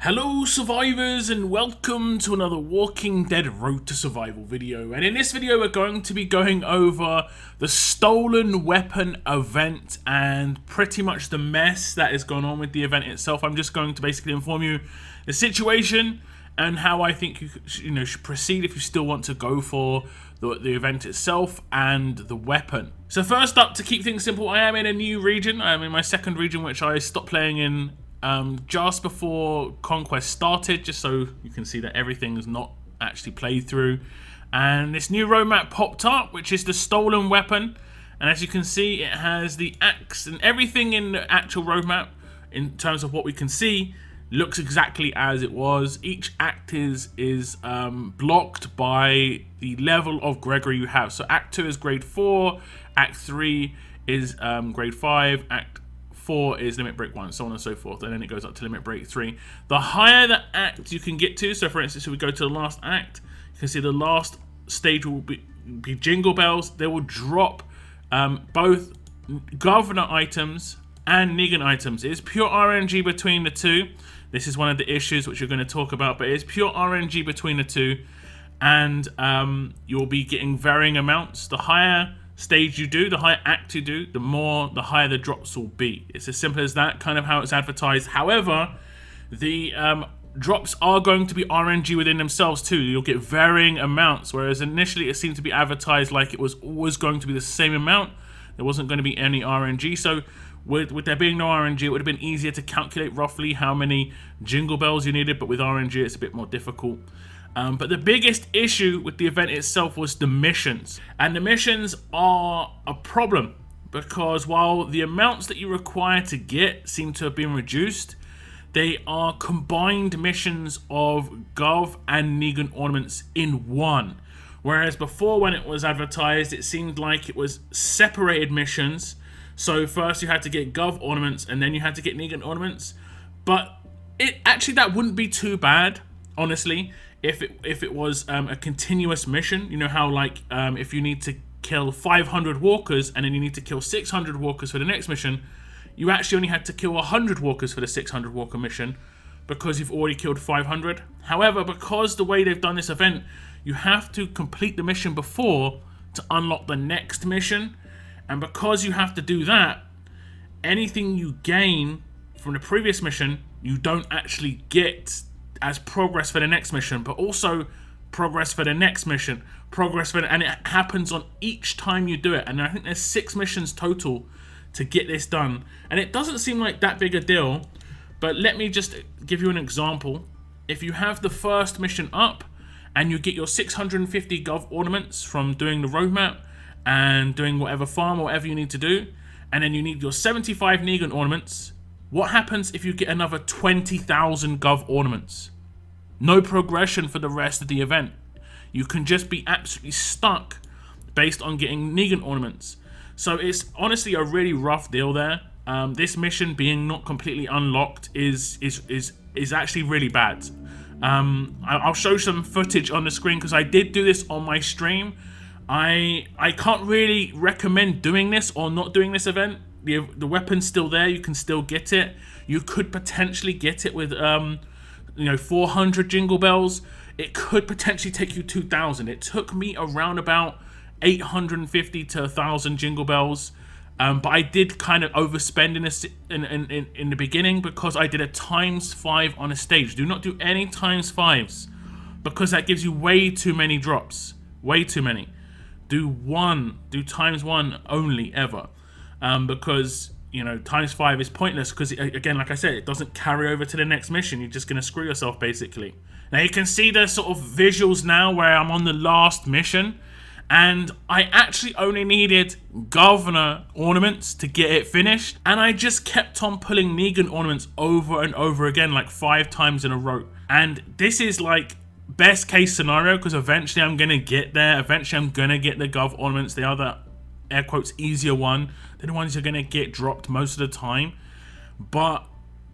Hello survivors and welcome to another Walking Dead Road to Survival video, and in this video we're going to be going over the stolen weapon event and pretty much the mess that is going on with the event itself. I'm just going to basically inform you the situation and how I think you should proceed if you still want to go for the event itself and the weapon. So first up, to keep things simple, I am in a new region. I am in my second region, which I stopped playing in just before Conquest started, just so you can see that everything is not actually played through. And this new roadmap popped up, which is the stolen weapon. And as you can see, it has the axe and everything in the actual roadmap in terms of what we can see looks exactly as it was. Each act is blocked by the level of Gregory you have. So Act 2 is grade 4, Act 3 is grade 5, Act 4 is limit break 1, so on and so forth, and then it goes up to limit break 3. The higher the act you can get to, so for instance if we go to the last act, you can see the last stage will be jingle bells. They will drop both governor items and Negan items. It is pure RNG between the two. This is one of the issues which you're going to talk about, but it is pure RNG between the two, and you'll be getting varying amounts. The higher stage you do, the higher act you do, the higher the drops will be. It's as simple as that, kind of how it's advertised. However, the drops are going to be RNG within themselves too. You'll get varying amounts, whereas initially it seemed to be advertised like it was always going to be the same amount. There wasn't going to be any RNG. So with there being no RNG, it would have been easier to calculate roughly how many jingle bells you needed, but with RNG it's a bit more difficult. But the biggest issue with the event itself was the missions. And the missions are a problem because while the amounts that you require to get seem to have been reduced, they are combined missions of Gov and Negan ornaments in one. Whereas before, when it was advertised, it seemed like it was separated missions. So first you had to get Gov ornaments and then you had to get Negan ornaments. But that wouldn't be too bad, honestly, if it was a continuous mission. You know how if you need to kill 500 walkers and then you need to kill 600 walkers for the next mission, you actually only had to kill 100 walkers for the 600 walker mission because you've already killed 500. However, because the way they've done this event, you have to complete the mission before to unlock the next mission, and because you have to do that, anything you gain from the previous mission you don't actually get as progress for the next mission, but also progress for the next mission, and it happens on each time you do it. And I think there's 6 missions total to get this done, and it doesn't seem like that big a deal. But let me just give you an example. If you have the first mission up and you get your 650 Gov ornaments from doing the roadmap and doing whatever farm or whatever you need to do, and then you need your 75 Negan ornaments, what happens if you get another 20,000 Gov ornaments? No progression for the rest of the event. You can just be absolutely stuck based on getting Negan ornaments. So it's honestly a really rough deal there. This mission being not completely unlocked is actually really bad. I'll show some footage on the screen because I did do this on my stream. I can't really recommend doing this or not doing this event. The weapon's still there. You can still get it. You could potentially get it with 400 jingle bells. It could potentially take you 2,000. It took me around about 850 to 1,000 jingle bells. But I did kind of overspend in the beginning because I did a ×5 on a stage. Do not do any ×5s because that gives you way too many drops. Way too many. Do ×1 only ever. Because ×5 is pointless because, again, like I said, it doesn't carry over to the next mission. You're just going to screw yourself, basically. Now, you can see the sort of visuals now where I'm on the last mission, and I actually only needed governor ornaments to get it finished, and I just kept on pulling Negan ornaments over and over again, like 5 times in a row. And this is like best case scenario because eventually I'm going to get there. Eventually I'm going to get the gov ornaments. They are the air quotes easier one. They're the ones you're going to get dropped most of the time. But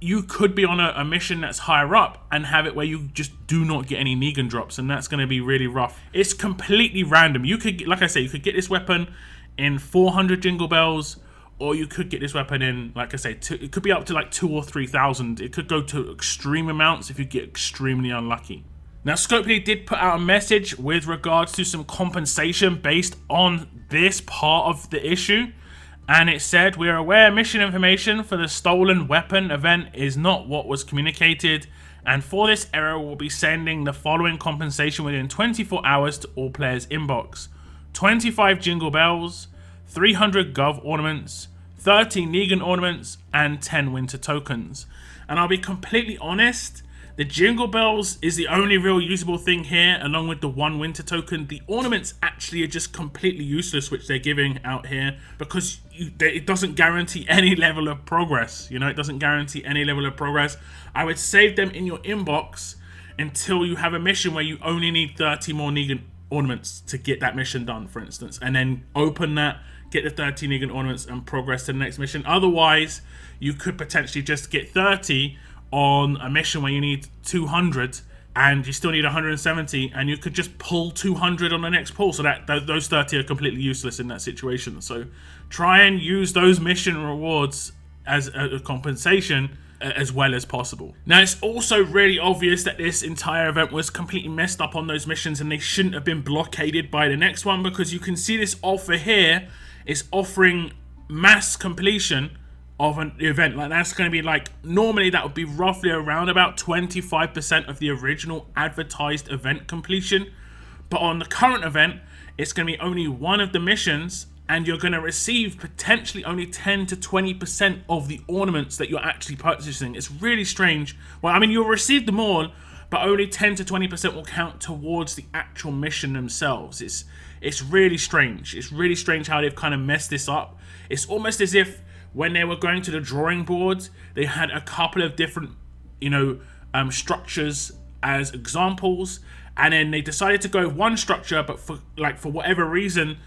you could be on a mission that's higher up and have it where you just do not get any Negan drops, and that's going to be really rough. It's completely random. You could, like I say, you could get this weapon in 400 jingle bells or you could get this weapon in, like I say, it could be up to like 2,000 or 3,000. It could go to extreme amounts if you get extremely unlucky. Now, Scopely did put out a message with regards to some compensation based on this part of the issue. And it said, "We are aware mission information for the stolen weapon event is not what was communicated. And for this error, we'll be sending the following compensation within 24 hours to all players' inbox. 25 jingle bells, 300 Gov ornaments, 30 Negan ornaments, and 10 winter tokens." And I'll be completely honest, the jingle bells is the only real usable thing here, along with the 1 winter token. The ornaments actually are just completely useless, which they're giving out here, because it doesn't guarantee any level of progress. You know, it doesn't guarantee any level of progress. I would save them in your inbox until you have a mission where you only need 30 more Negan ornaments to get that mission done, for instance, and then open that, get the 30 Negan ornaments, and progress to the next mission. Otherwise, you could potentially just get 30 on a mission where you need 200 and you still need 170, and you could just pull 200 on the next pull, so that those 30 are completely useless in that situation. So try and use those mission rewards as a compensation as well as possible. Now, it's also really obvious that this entire event was completely messed up on those missions, and they shouldn't have been blockaded by the next one, because you can see this offer here is offering mass completion of an event. Like, that's going to be like, normally that would be roughly around about 25% of the original advertised event completion, but on the current event it's going to be only one of the missions, and you're going to receive potentially only 10 to 20% of the ornaments that you're actually purchasing. It's really strange. Well, I mean, you'll receive them all, but only 10 to 20% will count towards the actual mission themselves. It's really strange. It's really strange how they've kind of messed this up. It's almost as if when they were going to the drawing boards, they had a couple of different, structures as examples, and then they decided to go with one structure, but for whatever reason,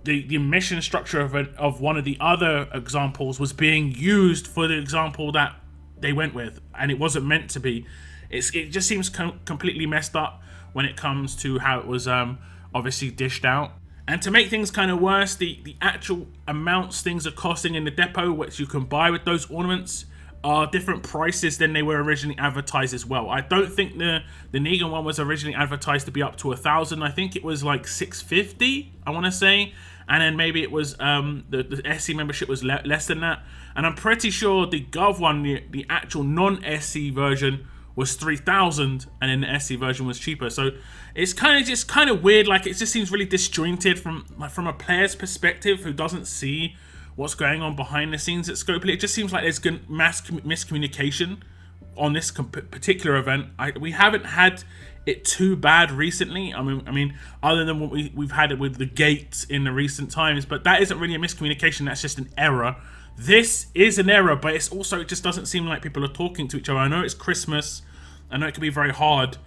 the mission structure of one of the other examples was being used for the example that they went with, and it wasn't meant to be. It just seems completely messed up when it comes to how it was obviously dished out. And to make things kind of worse, the actual amounts things are costing in the depot, which you can buy with those ornaments, are different prices than they were originally advertised as well. I don't think the Negan one was originally advertised to be up to 1,000. I think it was like 650, I want to say. And then maybe it was the SC membership was less than that. And I'm pretty sure the Gov one, the actual non-SC version, was 3,000, and then the SC version was cheaper. So it's kind of weird. Like, it just seems really disjointed from a player's perspective who doesn't see what's going on behind the scenes at Scopely. It just seems like there's mass miscommunication on this particular event. We haven't had it too bad recently. I mean, other than what we've had it with the gates in the recent times, but that isn't really a miscommunication. That's just an error. This is an error, but it's also, it just doesn't seem like people are talking to each other. I know it's Christmas. I know it can be very hard.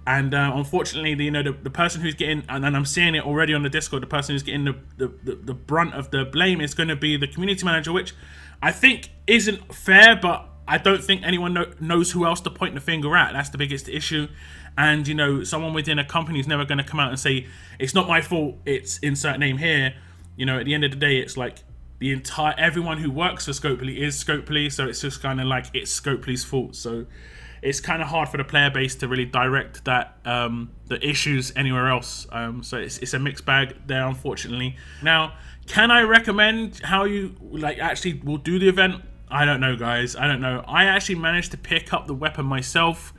And unfortunately, the person who's getting, and I'm seeing it already on the Discord, the person who's getting the brunt of the blame is going to be the community manager, which I think isn't fair, but I don't think anyone knows who else to point the finger at. That's the biggest issue. And, someone within a company is never going to come out and say, it's not my fault, it's insert name here. At the end of the day, it's like, everyone who works for Scopely is Scopely, so it's just kind of like it's Scopely's fault. So it's kind of hard for the player base to really direct that the issues anywhere else. So it's a mixed bag there, unfortunately. Now, can I recommend how you actually will do the event? I don't know, guys. I don't know. I actually managed to pick up the weapon myself,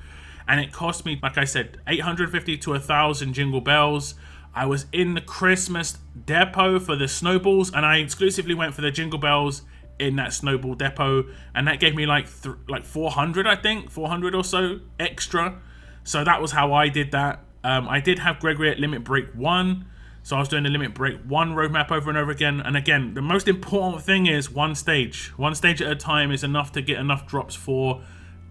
and it cost me, like I said, 850 to 1,000 jingle bells. I was in the Christmas depot for the snowballs, and I exclusively went for the jingle bells in that snowball depot, and that gave me like 400, I think, 400 or so extra. So that was how I did that. I did have Gregory at Limit Break 1, so I was doing the Limit Break 1 roadmap over and over again. And again, the most important thing is one stage at a time is enough to get enough drops for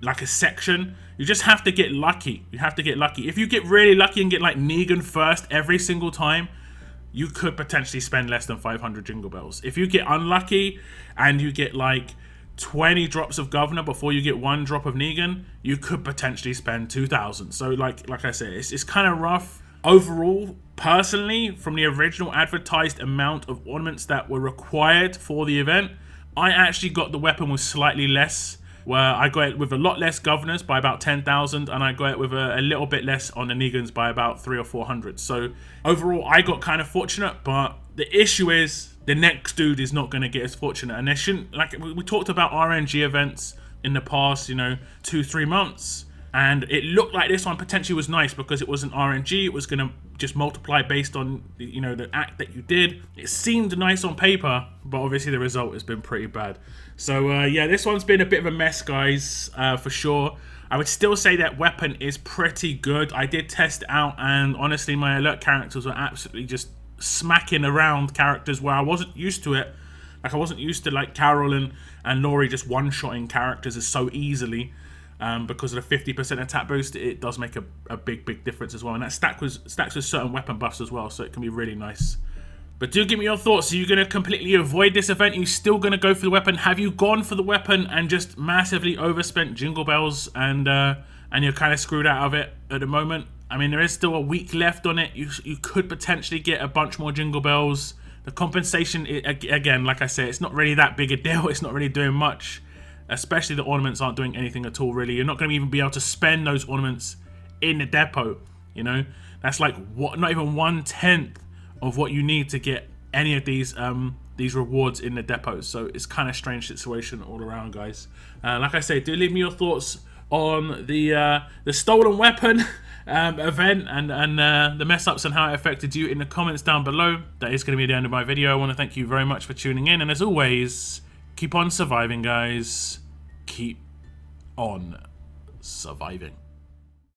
like a section. You just have to get lucky. If you get really lucky and get like Negan first every single time, you could potentially spend less than 500 jingle bells. If you get unlucky and you get like 20 drops of Governor before you get 1 drop of Negan, you could potentially spend 2,000. So like I said, it's kind of rough. Overall, personally, from the original advertised amount of ornaments that were required for the event, I actually got the weapon with slightly less, where I got it with a lot less governors by about 10,000, and I got it with a little bit less on the Negans by about 300 or 400. So overall, I got kind of fortunate, but the issue is the next dude is not going to get as fortunate, and they shouldn't. Like we talked about RNG events in the past, you know, 2-3 months, and it looked like this one potentially was nice because it wasn't RNG. It was going to just multiply based on, you know, the act that you did. It seemed nice on paper, but obviously the result has been pretty bad. So yeah, this one's been a bit of a mess, guys, for sure. I would still say that weapon is pretty good. I did test it out, and honestly, my alert characters were absolutely just smacking around characters where I wasn't used to it. Like, I wasn't used to, like, Carol and Laurie just one-shotting characters so easily. Because of the 50% attack boost, it does make a big difference as well. And that stacks with certain weapon buffs as well, so it can be really nice. But do give me your thoughts. Are you going to completely avoid this event? Are you still going to go for the weapon? Have you gone for the weapon and just massively overspent Jingle Bells and you're kind of screwed out of it at the moment? I mean, there is still a week left on it. You could potentially get a bunch more Jingle Bells. The compensation, again, like I say, it's not really that big a deal. It's not really doing much. Especially the ornaments aren't doing anything at all, really. You're not going to even be able to spend those ornaments in the depot, you know? That's like not even 1/10 of what you need to get any of these rewards in the depots. So it's kind of strange situation all around, guys. Like I say, do leave me your thoughts on the stolen weapon event and the mess ups and how it affected you in the comments down below. That is going to be the end of my video. I want to thank you very much for tuning in, and as always, keep on surviving, guys. Keep on surviving.